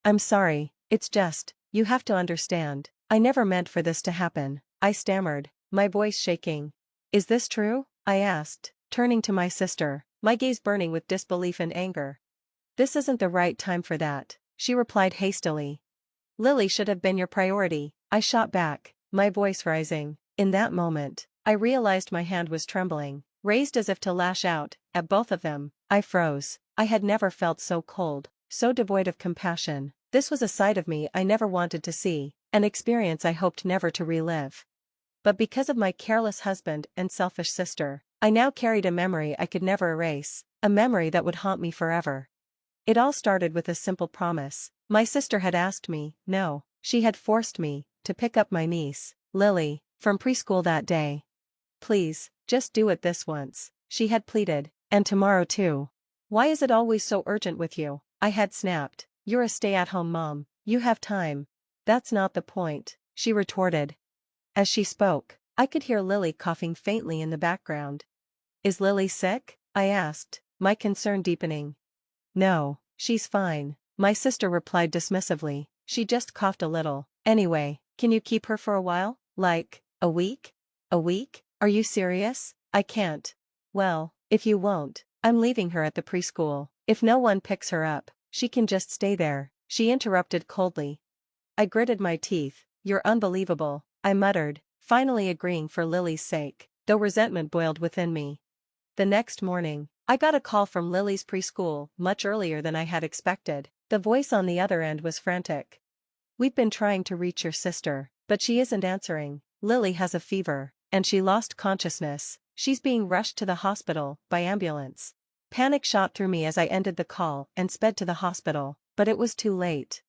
I'm sorry, it's just, you have to understand. I never meant for this to happen, I stammered, my voice shaking. Is this true? I asked, turning to my sister, my gaze burning with disbelief and anger. This isn't the right time for that, she replied hastily. Lily should have been your priority, I shot back, my voice rising. In that moment, I realized my hand was trembling, raised as if to lash out, at both of them. I froze. I had never felt so cold, so devoid of compassion. This was a side of me I never wanted to see, an experience I hoped never to relive. But because of my careless husband and selfish sister, I now carried a memory I could never erase, a memory that would haunt me forever. It all started with a simple promise. My sister had asked me, no, she had forced me, to pick up my niece, Lily, from preschool that day. Please, just do it this once, she had pleaded, and tomorrow too. Why is it always so urgent with you? I had snapped. You're a stay-at-home mom, you have time. That's not the point, she retorted. As she spoke, I could hear Lily coughing faintly in the background. Is Lily sick? I asked, my concern deepening. No, she's fine, my sister replied dismissively, she just coughed a little. Anyway, can you keep her for a while? Like, a week? A week? Are you serious? I can't. Well, if you won't, I'm leaving her at the preschool. If no one picks her up, she can just stay there, she interrupted coldly. I gritted my teeth. You're unbelievable, I muttered, finally agreeing for Lily's sake, though resentment boiled within me. The next morning, I got a call from Lily's preschool, much earlier than I had expected. The voice on the other end was frantic. We've been trying to reach your sister, but she isn't answering. Lily has a fever, and she lost consciousness. She's being rushed to the hospital, by ambulance. Panic shot through me as I ended the call and sped to the hospital, but it was too late.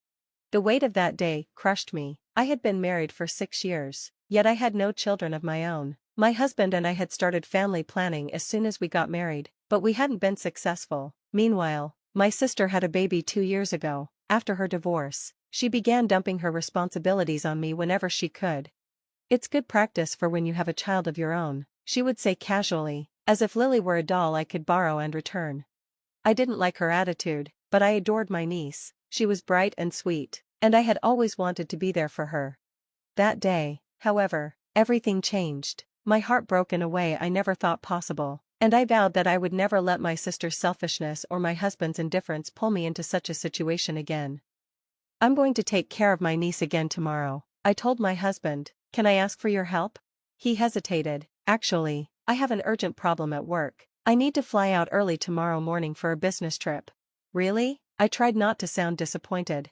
The weight of that day crushed me. I had been married for 6 years, yet I had no children of my own. My husband and I had started family planning as soon as we got married, but we hadn't been successful. Meanwhile, my sister had a baby 2 years ago. After her divorce, she began dumping her responsibilities on me whenever she could. It's good practice for when you have a child of your own, she would say casually, as if Lily were a doll I could borrow and return. I didn't like her attitude, but I adored my niece. She was bright and sweet, and I had always wanted to be there for her. That day, however, everything changed. My heart broke in a way I never thought possible, and I vowed that I would never let my sister's selfishness or my husband's indifference pull me into such a situation again. I'm going to take care of my niece again tomorrow, I told my husband. Can I ask for your help? He hesitated. Actually, I have an urgent problem at work. I need to fly out early tomorrow morning for a business trip. Really? I tried not to sound disappointed.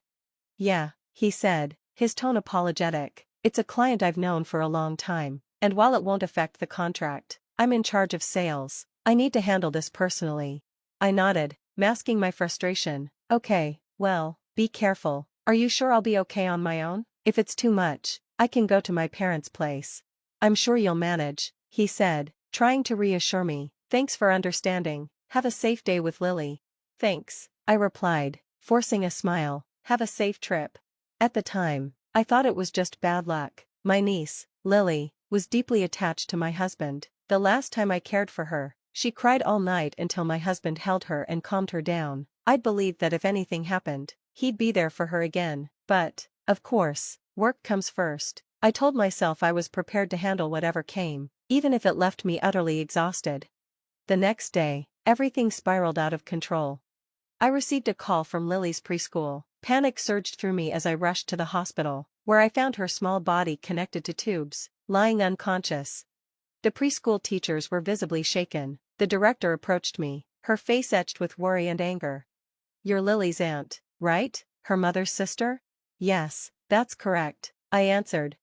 Yeah, he said, his tone apologetic. It's a client I've known for a long time, and while it won't affect the contract, I'm in charge of sales. I need to handle this personally. I nodded, masking my frustration. Okay, well, be careful. Are you sure I'll be okay on my own? If it's too much, I can go to my parents' place. I'm sure you'll manage, he said, trying to reassure me. Thanks for understanding. Have a safe day with Lily. Thanks, I replied, forcing a smile. Have a safe trip. At the time, I thought it was just bad luck. My niece, Lily, was deeply attached to my husband. The last time I cared for her, she cried all night until my husband held her and calmed her down. I'd believed that if anything happened, he'd be there for her again. But, of course, work comes first. I told myself I was prepared to handle whatever came, even if it left me utterly exhausted. The next day, everything spiraled out of control. I received a call from Lily's preschool. Panic surged through me as I rushed to the hospital, where I found her small body connected to tubes, lying unconscious. The preschool teachers were visibly shaken. The director approached me, her face etched with worry and anger. You're Lily's aunt, right? Her mother's sister? Yes, that's correct, I answered.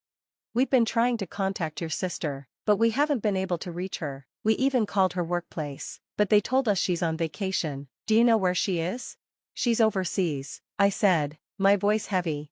We've been trying to contact your sister, but we haven't been able to reach her. We even called her workplace, but they told us she's on vacation. Do you know where she is? She's overseas, I said, my voice heavy.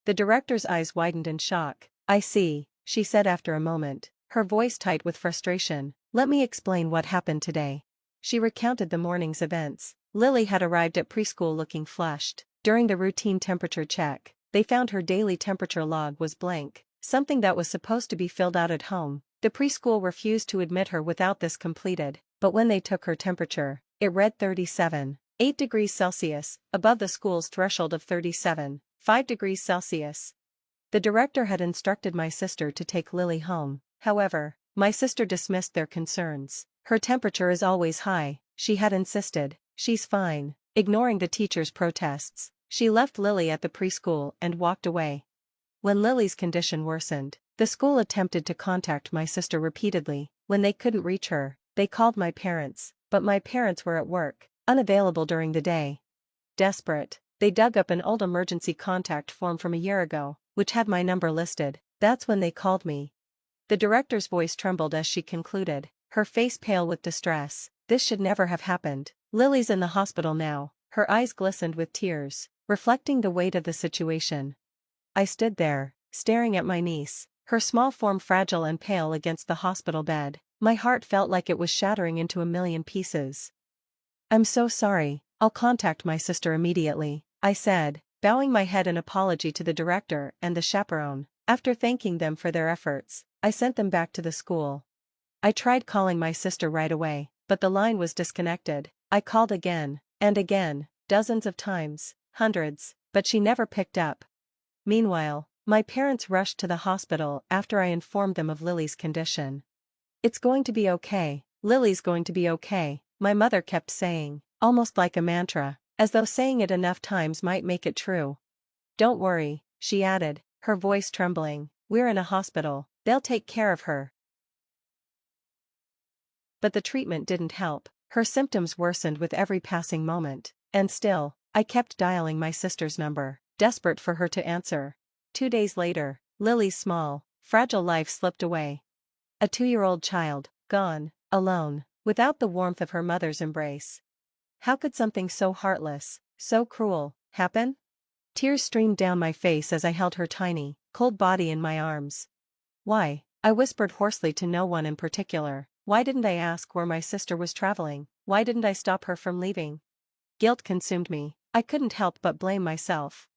The director's eyes widened in shock. I see, she said after a moment, her voice tight with frustration. Let me explain what happened today. She recounted the morning's events. Lily had arrived at preschool looking flushed. During the routine temperature check, they found her daily temperature log was blank, something that was supposed to be filled out at home. The preschool refused to admit her without this completed, but when they took her temperature, it read 37. 8 degrees Celsius, above the school's threshold of 37.5 degrees Celsius. The director had instructed my sister to take Lily home. However, my sister dismissed their concerns. Her temperature is always high, she had insisted. She's fine. Ignoring the teacher's protests, she left Lily at the preschool and walked away. When Lily's condition worsened, the school attempted to contact my sister repeatedly. When they couldn't reach her, they called my parents, but my parents were at work, unavailable during the day. Desperate, they dug up an old emergency contact form from a year ago, which had my number listed. That's when they called me. The director's voice trembled as she concluded, her face pale with distress. This should never have happened. Lily's in the hospital now. Her eyes glistened with tears, reflecting the weight of the situation. I stood there, staring at my niece, her small form fragile and pale against the hospital bed. My heart felt like it was shattering into a million pieces. I'm so sorry, I'll contact my sister immediately, I said, bowing my head in apology to the director and the chaperone. After thanking them for their efforts, I sent them back to the school. I tried calling my sister right away, but the line was disconnected. I called again, and again, dozens of times, hundreds, but she never picked up. Meanwhile, my parents rushed to the hospital after I informed them of Lily's condition. It's going to be okay, Lily's going to be okay, my mother kept saying, almost like a mantra, as though saying it enough times might make it true. Don't worry, she added, her voice trembling, we're in a hospital, they'll take care of her. But the treatment didn't help, her symptoms worsened with every passing moment, and still, I kept dialing my sister's number, desperate for her to answer. 2 days later, Lily's small, fragile life slipped away. A 2-year-old child, gone, alone, without the warmth of her mother's embrace. How could something so heartless, so cruel, happen? Tears streamed down my face as I held her tiny, cold body in my arms. Why? I whispered hoarsely to no one in particular. Why didn't I ask where my sister was traveling? Why didn't I stop her from leaving? Guilt consumed me. I couldn't help but blame myself.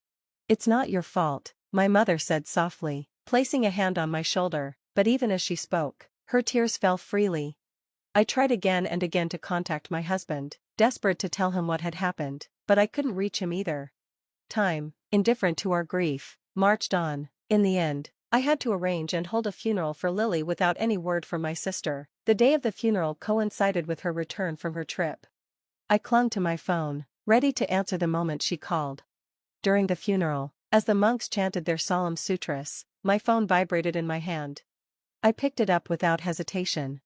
It's not your fault, my mother said softly, placing a hand on my shoulder, but even as she spoke, her tears fell freely. I tried again and again to contact my husband, desperate to tell him what had happened, but I couldn't reach him either. Time, indifferent to our grief, marched on. In the end, I had to arrange and hold a funeral for Lily without any word from my sister. The day of the funeral coincided with her return from her trip. I clung to my phone, ready to answer the moment she called. During the funeral, as the monks chanted their solemn sutras, my phone vibrated in my hand. I picked it up without hesitation.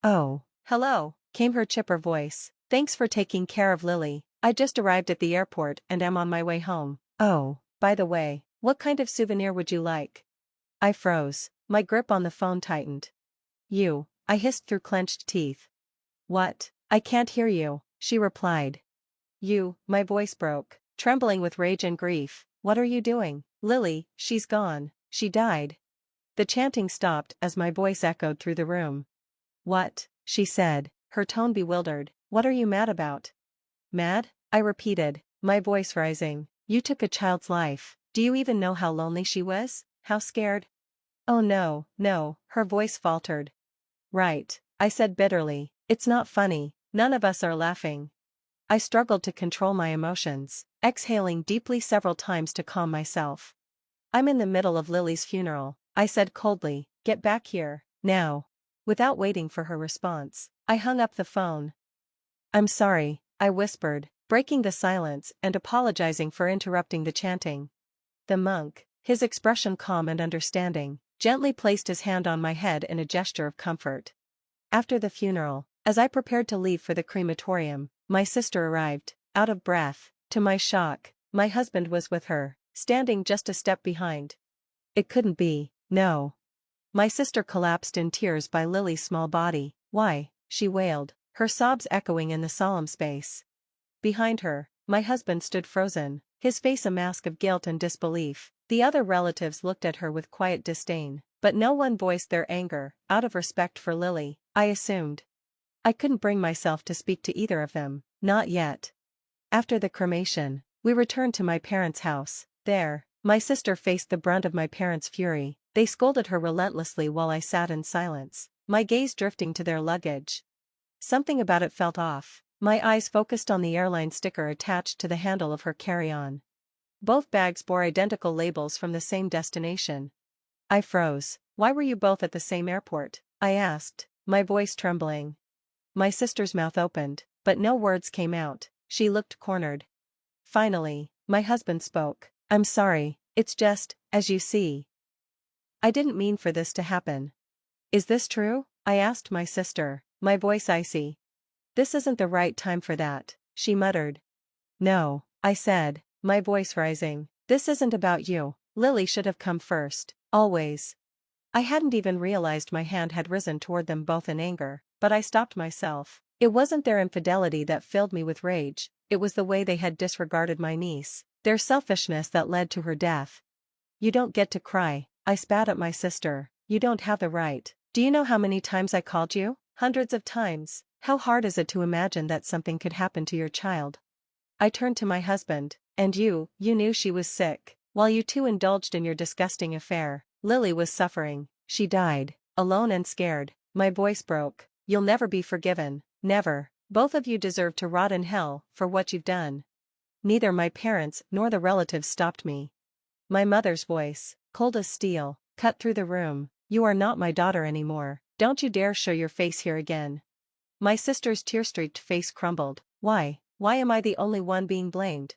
Oh, hello, came her chipper voice. Thanks for taking care of Lily. I just arrived at the airport and am on my way home. Oh, by the way, what kind of souvenir would you like? I froze, my grip on the phone tightened. You, I hissed through clenched teeth. What? I can't hear you, she replied. You, my voice broke, trembling with rage and grief. What are you doing? Lily, she's gone, she died. The chanting stopped as my voice echoed through the room. What? She said, her tone bewildered. What are you mad about? Mad? I repeated, my voice rising. You took a child's life. Do you even know how lonely she was? How scared? Oh no, no, her voice faltered. Right, I said bitterly. It's not funny, none of us are laughing. I struggled to control my emotions, exhaling deeply several times to calm myself. I'm in the middle of Lily's funeral, I said coldly. Get back here, now. Without waiting for her response, I hung up the phone. I'm sorry, I whispered, breaking the silence and apologizing for interrupting the chanting. The monk, his expression calm and understanding, gently placed his hand on my head in a gesture of comfort. After the funeral, as I prepared to leave for the crematorium, my sister arrived, out of breath. To my shock, my husband was with her, standing just a step behind. It couldn't be, no. My sister collapsed in tears by Lily's small body. Why? She wailed, her sobs echoing in the solemn space. Behind her, my husband stood frozen, his face a mask of guilt and disbelief. The other relatives looked at her with quiet disdain, but no one voiced their anger, out of respect for Lily, I assumed. I couldn't bring myself to speak to either of them, not yet. After the cremation, we returned to my parents' house. There, my sister faced the brunt of my parents' fury. They scolded her relentlessly while I sat in silence, my gaze drifting to their luggage. Something about it felt off. My eyes focused on the airline sticker attached to the handle of her carry-on. Both bags bore identical labels from the same destination. I froze. Why were you both at the same airport? I asked, my voice trembling. My sister's mouth opened, but no words came out. She looked cornered. Finally, my husband spoke. I'm sorry, it's just, as you see. I didn't mean for this to happen. Is this true? I asked my sister, my voice icy. This isn't the right time for that, she muttered. No, I said, my voice rising. This isn't about you. Lily should have come first, always. I hadn't even realized my hand had risen toward them both in anger, but I stopped myself. It wasn't their infidelity that filled me with rage, it was the way they had disregarded my niece, their selfishness that led to her death. You don't get to cry, I spat at my sister. You don't have the right. Do you know how many times I called you? Hundreds of times. How hard is it to imagine that something could happen to your child? I turned to my husband. And you knew she was sick. While you two indulged in your disgusting affair, Lily was suffering. She died, alone and scared. My voice broke. You'll never be forgiven. Never. Both of you deserve to rot in hell for what you've done. Neither my parents nor the relatives stopped me. My mother's voice, cold as steel, cut through the room. You are not my daughter anymore. Don't you dare show your face here again. My sister's tear-streaked face crumbled. Why am I the only one being blamed?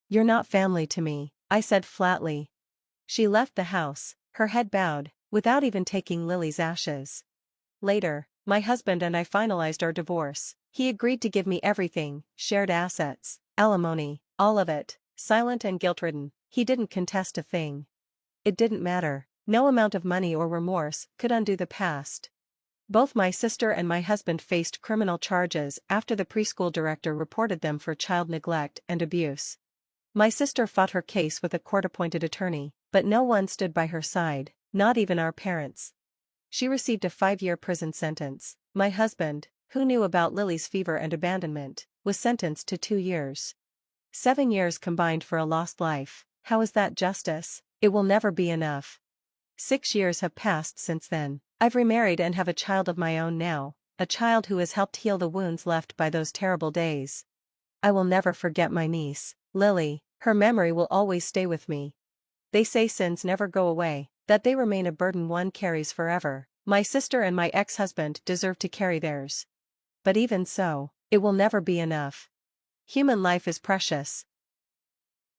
You're not family to me, I said flatly. She left the house, her head bowed, without even taking Lily's ashes. Later, my husband and I finalized our divorce. He agreed to give me everything, shared assets, alimony, all of it, silent and guilt-ridden. He didn't contest a thing. It didn't matter. No amount of money or remorse could undo the past. Both my sister and my husband faced criminal charges after the preschool director reported them for child neglect and abuse. My sister fought her case with a court-appointed attorney, but no one stood by her side, not even our parents. She received a 5-year prison sentence. My husband, who knew about Lily's fever and abandonment, was sentenced to 2 years. 7 years combined for a lost life. How is that justice? It will never be enough. 6 years have passed since then. I've remarried and have a child of my own now, a child who has helped heal the wounds left by those terrible days. I will never forget my niece, Lily. Her memory will always stay with me. They say sins never go away, that they remain a burden one carries forever. My sister and my ex-husband deserve to carry theirs. But even so, it will never be enough. Human life is precious,